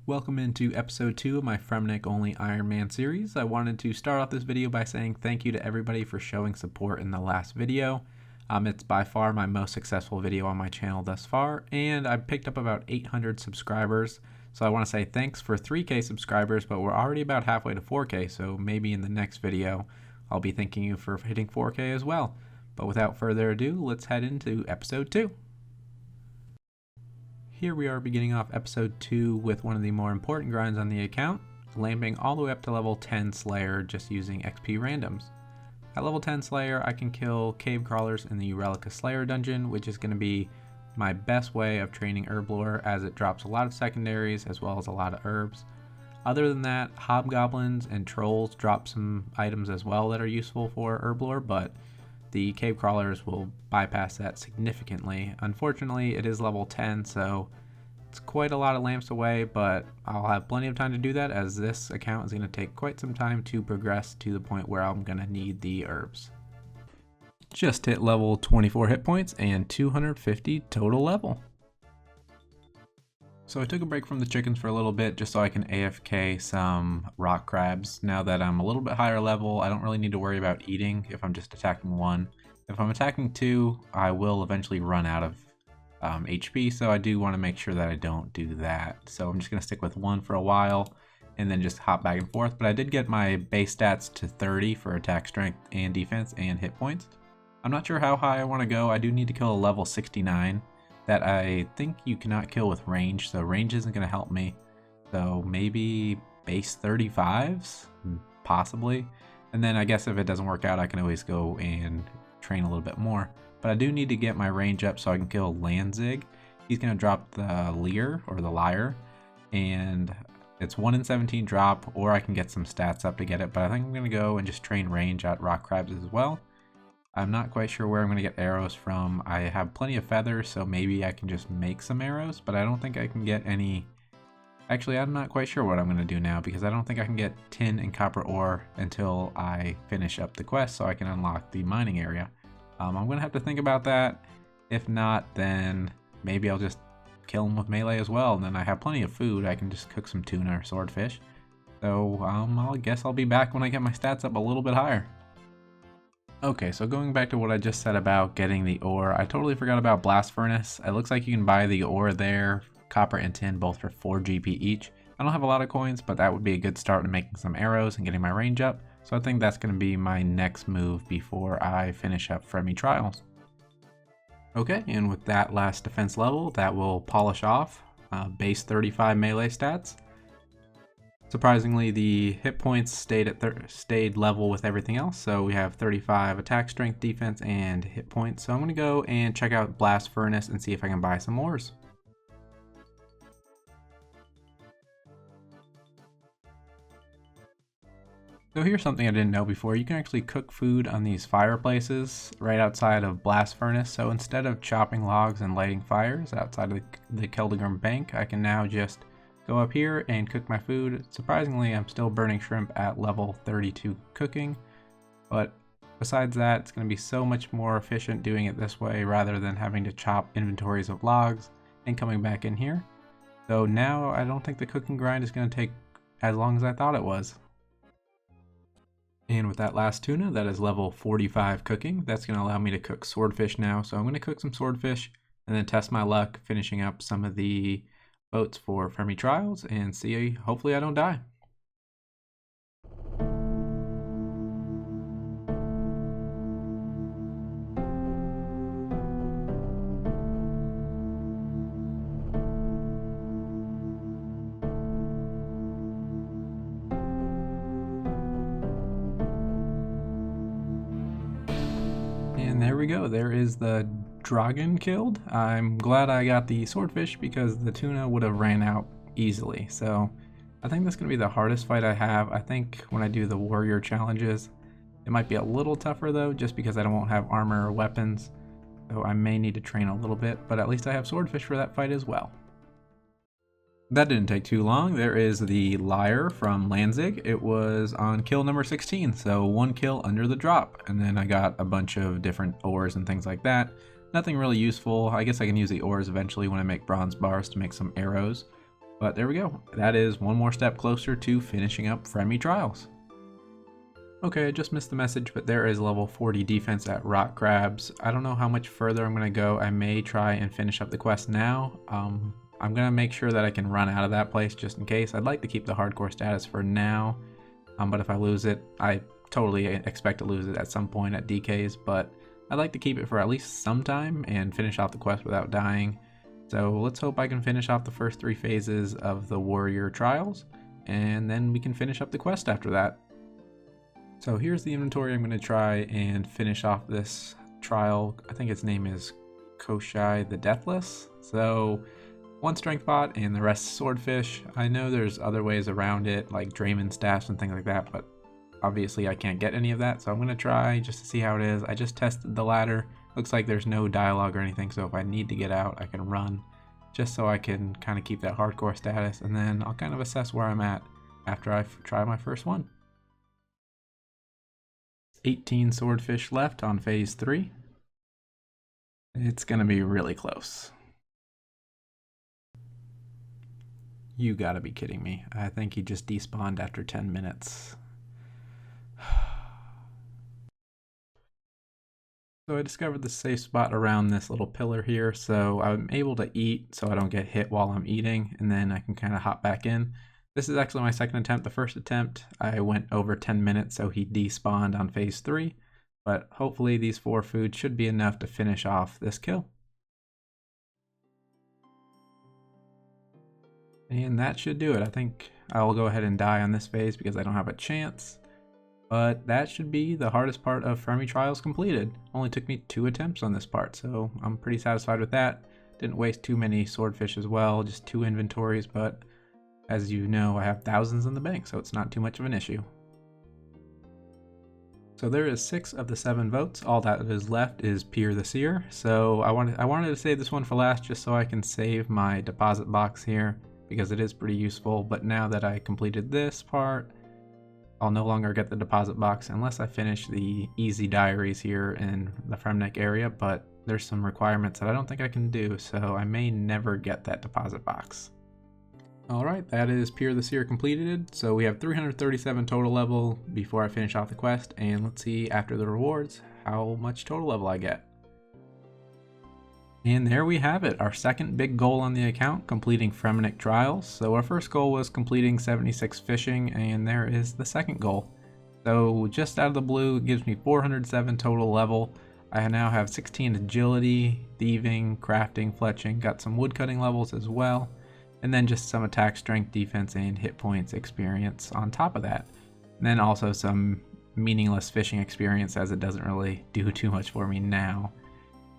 Welcome into episode 2 of my Fremennik only Ironman series. I wanted to start off this video by saying thank you to everybody for showing support in the last video. It's by far my most successful video on my channel thus far, and I picked up about 800 subscribers. So I want to say thanks for 3K subscribers, but we're already about halfway to 4K, so maybe in the next video I'll be thanking you for hitting 4K as well. But without further ado, let's head into episode 2. Here we are beginning off episode 2 with one of the more important grinds on the account, lamping all the way up to level 10 Slayer just using XP randoms. At level 10 Slayer, I can kill cave crawlers in the Relica Slayer dungeon, which is going to be my best way of training Herblore, as it drops a lot of secondaries as well as a lot of herbs. Other than that, hobgoblins and trolls drop some items as well that are useful for Herblore, but the cave crawlers will bypass that significantly. Unfortunately, it is level 10, so it's quite a lot of lamps away, but I'll have plenty of time to do that, as this account is going to take quite some time to progress to the point where I'm going to need the herbs. Just hit level 24 hit points and 250 total level. So I took a break from the chickens for a little bit just so I can AFK some rock crabs. Now that I'm a little bit higher level, I don't really need to worry about eating if I'm just attacking one. If I'm attacking two, I will eventually run out of HP, so I do want to make sure that I don't do that. So I'm just going to stick with one for a while and then just hop back and forth. But I did get my base stats to 30 for attack strength and defense and hit points. I'm not sure how high I want to go. I do need to kill a level 69. That I think you cannot kill with range, so range isn't going to help me. So maybe base 35s, possibly. And then I guess if it doesn't work out, I can always go and train a little bit more. But I do need to get my range up so I can kill Lanzig. He's going to drop the Leer, or the Lyre, and it's 1 in 17 drop, or I can get some stats up to get it. But I think I'm going to go and just train range at rock crabs as well. I'm not quite sure where I'm going to get arrows from. I have plenty of feathers, so maybe I can just make some arrows, but I don't think I can get any. Actually, I'm not quite sure what I'm going to do now, because I don't think I can get tin and copper ore until I finish up the quest so I can unlock the mining area. I'm going to have to think about that. If not, then maybe I'll just kill them with melee as well, and then I have plenty of food. I can just cook some tuna or swordfish. So I guess I'll be back when I get my stats up a little bit higher. Okay, so going back to what I just said about getting the ore, I totally forgot about Blast Furnace. It looks like you can buy the ore there, copper and tin, both for 4 GP each. I don't have a lot of coins, but that would be a good start to making some arrows and getting my range up. So I think that's going to be my next move before I finish up Fremennik Trials. Okay, and with that last defense level, that will polish off base 35 melee stats. Surprisingly, the hit points stayed level with everything else, so we have 35 attack, strength, defense, and hit points. So I'm going to go and check out Blast Furnace and see if I can buy some ores. So here's something I didn't know before. You can actually cook food on these fireplaces right outside of Blast Furnace. So instead of chopping logs and lighting fires outside of the Keldegrim Bank, I can now just go up here and cook my food. Surprisingly, I'm still burning shrimp at level 32 cooking, but besides that, it's going to be so much more efficient doing it this way rather than having to chop inventories of logs and coming back in here. So now I don't think the cooking grind is going to take as long as I thought it was. And with that last tuna, that is level 45 cooking. That's going to allow me to cook swordfish now. So I'm going to cook some swordfish and then test my luck, finishing up some of the boats for Fremennik Trials and see, hopefully I don't die. And there we go, there is the dragon killed. I'm glad I got the swordfish because the tuna would have ran out easily. So I think that's going to be the hardest fight I have. I think when I do the warrior challenges, it might be a little tougher though, just because I won't have armor or weapons. So I may need to train a little bit, but at least I have swordfish for that fight as well. That didn't take too long. There is the Lyre from Lanzig. It was on kill number 16, so 1 kill under the drop. And then I got a bunch of different ores and things like that. Nothing really useful. I guess I can use the ores eventually when I make bronze bars to make some arrows. But there we go. That is one more step closer to finishing up Fremy Trials. Okay, I just missed the message, but there is level 40 defense at Rock Crabs. I don't know how much further I'm going to go. I may try and finish up the quest now. I'm going to make sure that I can run out of that place just in case. I'd like to keep the hardcore status for now, but if I lose it, I totally expect to lose it at some point at DKs, but I'd like to keep it for at least some time and finish off the quest without dying. So let's hope I can finish off the first 3 phases of the Warrior Trials, and then we can finish up the quest after that. So here's the inventory. I'm going to try and finish off this trial. I think its name is Koshai the Deathless. So 1 strength bot and the rest swordfish. I know there's other ways around it, like Drayman staffs and things like that, but obviously I can't get any of that. So I'm going to try just to see how it is. I just tested the ladder. Looks like there's no dialogue or anything, so if I need to get out, I can run just so I can kind of keep that hardcore status, and then I'll kind of assess where I'm at after I try my first one. 18 swordfish left on phase 3. It's gonna be really close. You gotta be kidding me. I think he just despawned after 10 minutes. So I discovered the safe spot around this little pillar here, so I'm able to eat so I don't get hit while I'm eating, and then I can kind of hop back in. This is actually my second attempt. The first attempt, I went over 10 minutes, so he despawned on phase 3. But hopefully these 4 foods should be enough to finish off this kill. And that should do it. I think I will go ahead and die on this phase because I don't have a chance. But that should be the hardest part of Fremy Trials completed. Only took me 2 attempts on this part, so I'm pretty satisfied with that. Didn't waste too many swordfish as well, just 2 inventories, but as you know, I have thousands in the bank, so it's not too much of an issue. So there is 6 of the 7 votes. All that is left is Pier the Seer. So I wanted to save this one for last just so I can save my deposit box here because it is pretty useful. But now that I completed this part, I'll no longer get the deposit box unless I finish the easy diaries here in the Fremennik area, but there's some requirements that I don't think I can do, so I may never get that deposit box. Alright, that is Pier the Seer completed, so we have 337 total level before I finish off the quest, and let's see after the rewards how much total level I get. And there we have it, our second big goal on the account, completing Fremennik Trials. So our first goal was completing 76 fishing, and there is the second goal. So just out of the blue, it gives me 407 total level. I now have 16 agility, thieving, crafting, fletching, got some woodcutting levels as well. And then just some attack, strength, defense, and hit points experience on top of that. And then also some meaningless fishing experience as it doesn't really do too much for me now.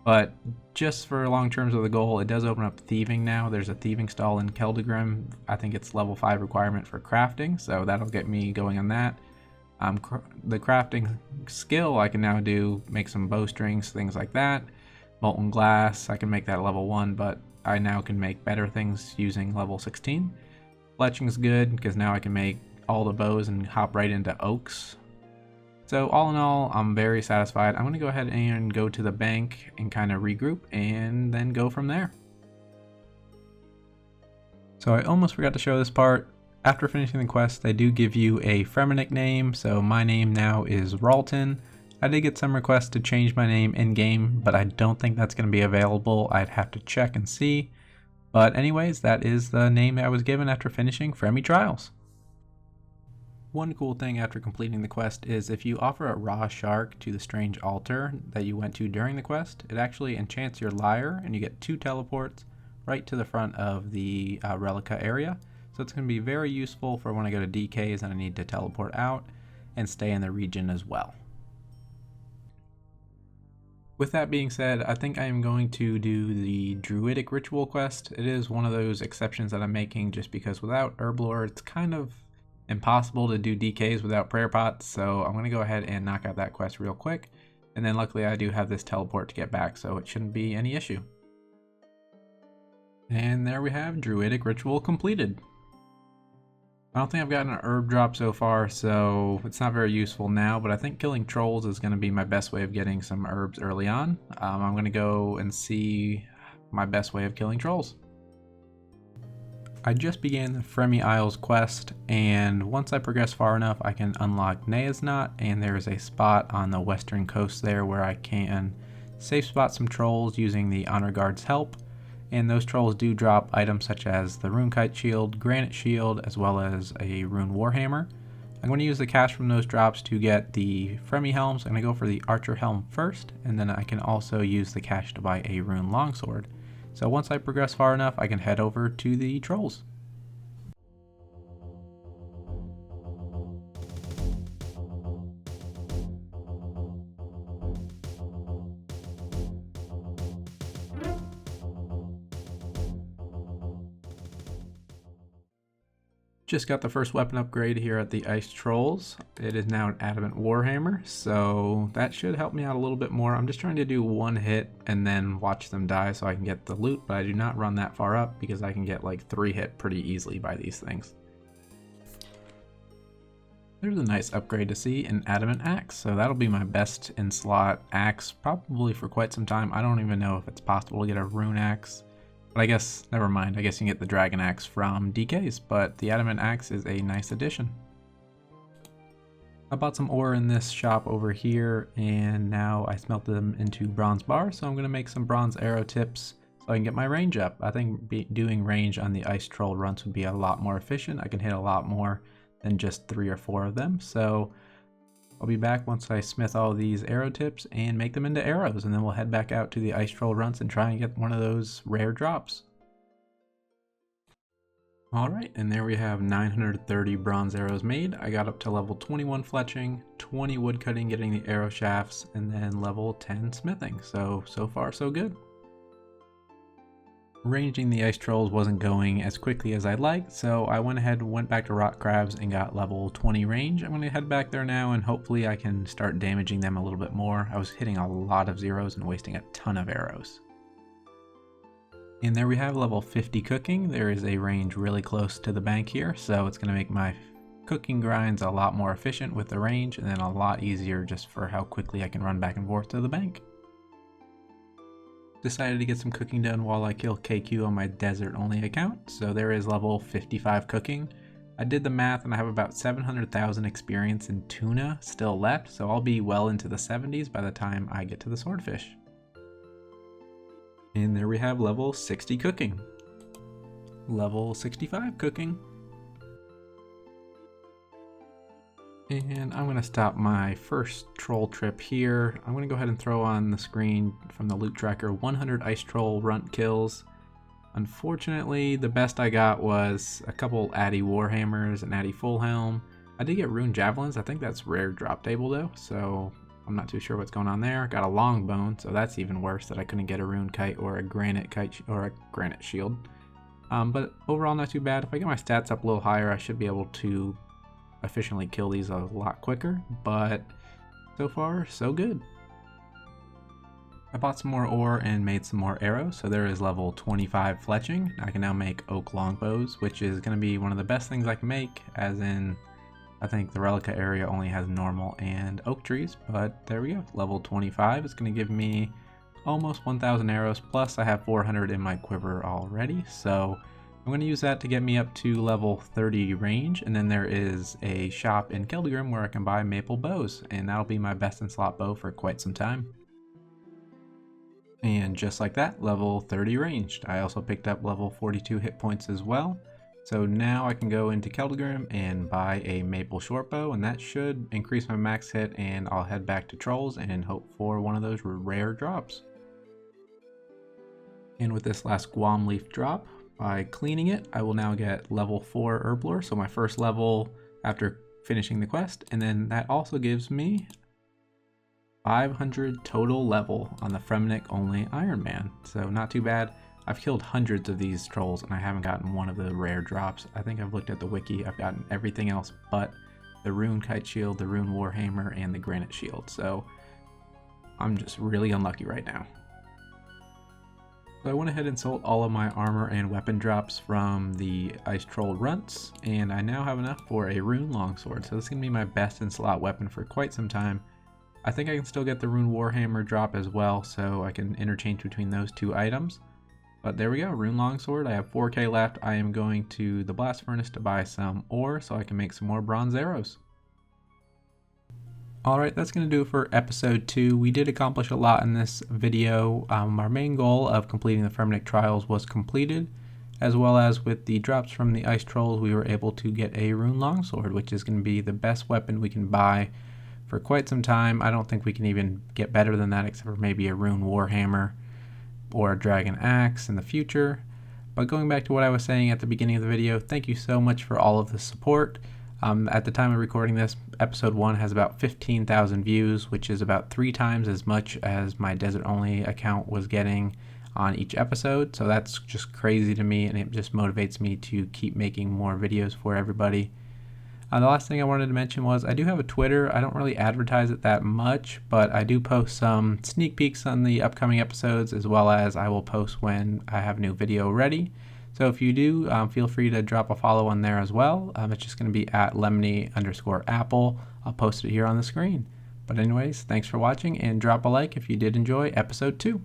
But just for long terms of the goal, it does open up thieving now. There's a thieving stall in Keldegrim. I think it's level 5 requirement for crafting, so that'll get me going on that. The crafting skill I can now do, make some bowstrings, things like that. Molten glass, I can make that level 1, but I now can make better things using level 16. Fletching's good because now I can make all the bows and hop right into oaks. So all in all, I'm very satisfied. I'm going to go ahead and go to the bank and kind of regroup and then go from there. So I almost forgot to show this part. After finishing the quest, they do give you a Fremennik name. So my name now is Ralton. I did get some requests to change my name in-game, but I don't think that's going to be available. I'd have to check and see. But anyways, that is the name that I was given after finishing Fremy Trials. One cool thing after completing the quest is if you offer a raw shark to the strange altar that you went to during the quest, it actually enchants your lyre and you get 2 teleports right to the front of the Relica area. So it's going to be very useful for when I go to DKs and I need to teleport out and stay in the region as well. With that being said, I think I am going to do the Druidic Ritual quest. It is one of those exceptions that I'm making just because without Herblore, it's kind of impossible to do DKs without prayer pots, so I'm going to go ahead and knock out that quest real quick. And then luckily I do have this teleport to get back, so it shouldn't be any issue. And there we have Druidic Ritual completed. I don't think I've gotten an herb drop so far, so it's not very useful now, but I think killing trolls is going to be my best way of getting some herbs early on. I'm going to go and see my best way of killing trolls. I just began the Fremy Isles quest, and once I progress far enough I can unlock Nea's Knot, and there's a spot on the western coast there where I can safe spot some trolls using the Honor Guard's help, and those trolls do drop items such as the Rune Kite Shield, Granite Shield, as well as a Rune Warhammer. I'm going to use the cash from those drops to get the Fremy Helms. I'm going to go for the Archer Helm first, and then I can also use the cash to buy a Rune Longsword. So once I progress far enough, I can head over to the trolls. Just got the first weapon upgrade here at the Ice Trolls. It is now an Adamant Warhammer, so that should help me out a little bit more. I'm just trying to do one hit and then watch them die so I can get the loot, but I do not run that far up because I can get like 3 hit pretty easily by these things. There's a nice upgrade to see, an Adamant Axe, so that'll be my best in slot axe probably for quite some time. I don't even know if it's possible to get a Rune Axe. But I guess, never mind, I guess you can get the Dragon Axe from DKs, but the Adamant Axe is a nice addition. I bought some ore in this shop over here, and now I smelted them into bronze bars, so I'm going to make some bronze arrow tips so I can get my range up. I think doing range on the Ice Troll runs would be a lot more efficient. I can hit a lot more than just 3 or 4 of them, so I'll be back once I smith all these arrow tips and make them into arrows, and then we'll head back out to the Ice Troll runs and try and get one of those rare drops. Alright, and there we have 930 bronze arrows made. I got up to level 21 fletching, 20 woodcutting getting the arrow shafts, and then level 10 smithing. So far so good. Ranging the Ice Trolls wasn't going as quickly as I'd like, so I went back to Rock Crabs and got level 20 range. I'm going to head back there now and hopefully I can start damaging them a little bit more. I was hitting a lot of zeros and wasting a ton of arrows. And there we have level 50 cooking. There is a range really close to the bank here, so it's going to make my cooking grinds a lot more efficient with the range, and then a lot easier just for how quickly I can run back and forth to the bank. Decided to get some cooking done while I kill KQ on my desert only account, so there is level 55 cooking. I did the math and I have about 700,000 experience in tuna still left, so I'll be well into the 70s by the time I get to the swordfish. And there we have level 60 cooking. Level 65 cooking. And I'm going to stop my first troll trip here. I'm going to go ahead and throw on the screen from the loot tracker 100 Ice Troll runt kills. Unfortunately, the best I got was a couple Addy Warhammers and Addy Full Helm. I did get Rune Javelins. I think that's rare drop table though, so I'm not too sure what's going on there. Got a long bone, so that's even worse that I couldn't get a Rune Kite or a Granite Kite or a Granite Shield. But overall not too bad. If I get my stats up a little higher, I should be able to efficiently kill these a lot quicker, but so far so good. I bought some more ore and made some more arrows, so there is level 25 fletching. I can now make oak longbows, which is going to be one of the best things I can make, as in I think the Relica area only has normal and oak trees, but there we go. Level 25 is going to give me almost 1,000 arrows, plus I have 400 in my quiver already, so I'm going to use that to get me up to level 30 range, and then there is a shop in Keldgrim where I can buy maple bows, and that'll be my best in slot bow for quite some time. And just like that, level 30 ranged. I also picked up level 42 hit points as well, so now I can go into Keldgrim and buy a maple short bow, and that should increase my max hit, and I'll head back to Trolls and hope for one of those rare drops. And with this last Guam leaf drop, by cleaning it, I will now get level 4 Herblore, so my first level after finishing the quest, and then that also gives me 500 total level on the Fremennik only Ironman, so not too bad. I've killed hundreds of these trolls and I haven't gotten one of the rare drops. I think I've looked at the wiki, I've gotten everything else but the Rune Kite Shield, the Rune Warhammer, and the Granite Shield, so I'm just really unlucky right now. So I went ahead and sold all of my armor and weapon drops from the Ice Troll runts, and I now have enough for a Rune Longsword, so this is going to be my best in slot weapon for quite some time. I think I can still get the Rune Warhammer drop as well, so I can interchange between those two items. But there we go, Rune Longsword. I have 4K left. I am going to the blast furnace to buy some ore so I can make some more bronze arrows. Alright, that's going to do it for episode 2. We did accomplish a lot in this video. Our main goal of completing the Fremennik trials was completed, as well as with the drops from the ice trolls we were able to get a Rune Longsword, which is going to be the best weapon we can buy for quite some time. I don't think we can even get better than that except for maybe a Rune Warhammer or a Dragon Axe in the future. But going back to what I was saying at the beginning of the video, thank you so much for all of the support. At the time of recording this, episode 1 has about 15,000 views, which is about 3 times as much as my Desert Only account was getting on each episode. So that's just crazy to me, and it just motivates me to keep making more videos for everybody. The last thing I wanted to mention was I do have a Twitter. I don't really advertise it that much, but I do post some sneak peeks on the upcoming episodes, as well as I will post when I have a new video ready. So if you do, feel free to drop a follow on there as well. It's just going to be at lemony_apple. I'll post it here on the screen. But anyways, thanks for watching, and drop a like if you did enjoy episode 2.